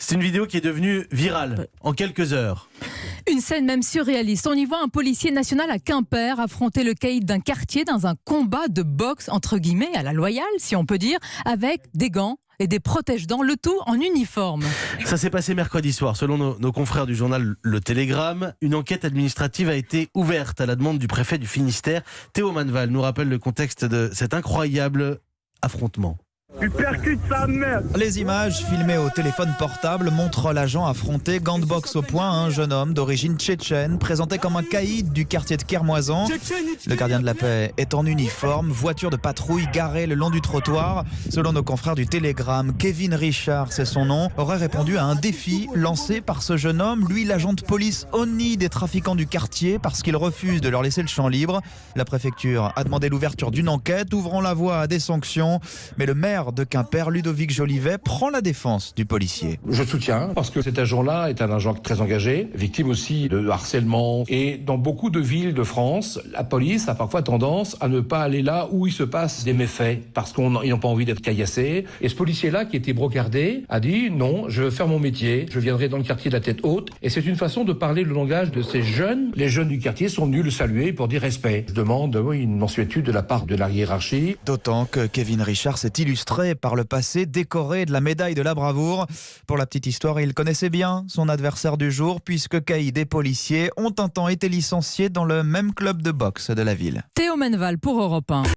C'est une vidéo qui est devenue virale en quelques heures. Une scène même surréaliste. On y voit un policier national à Quimper affronter le caïd d'un quartier dans un combat de boxe entre guillemets à la loyale, si on peut dire, avec des gants et des protège-dents, le tout en uniforme. Ça s'est passé mercredi soir. Selon nos confrères du journal Le Télégramme, une enquête administrative a été ouverte à la demande du préfet du Finistère. Théo Manval nous rappelle le contexte de cet incroyable affrontement. Il percute sa mère. Les images filmées au téléphone portable montrent l'agent affronter, gants de boxe au poing, un jeune homme d'origine tchétchène, présenté comme un caïd du quartier de Kermoisan. Le gardien de la paix est en uniforme, voiture de patrouille garée le long du trottoir. Selon nos confrères du Télégramme, Kevin Richard, c'est son nom, aurait répondu à un défi lancé par ce jeune homme, lui l'agent de police honni des trafiquants du quartier parce qu'il refuse de leur laisser le champ libre. La préfecture a demandé l'ouverture d'une enquête, ouvrant la voie à des sanctions, mais le maire de Quimper, Ludovic Jolivet, prend la défense du policier. Je soutiens parce que cet agent-là est un agent très engagé, victime aussi de harcèlement. Et dans beaucoup de villes de France, la police a parfois tendance à ne pas aller là où il se passe des méfaits parce qu'ils n'ont pas envie d'être caillassés. Et ce policier-là, qui était brocardé, a dit non, je veux faire mon métier, je viendrai dans le quartier de la tête haute. Et c'est une façon de parler le langage de ces jeunes. Les jeunes du quartier sont venus le saluer pour dire respect. Je demande une mensuétude de la part de la hiérarchie. D'autant que Kevin Richard s'est illustré par le passé, décoré de la médaille de la bravoure. Pour la petite histoire, il connaissait bien son adversaire du jour, puisque caïd et policiers ont un temps été licenciés dans le même club de boxe de la ville. Théo Manval pour Europe 1.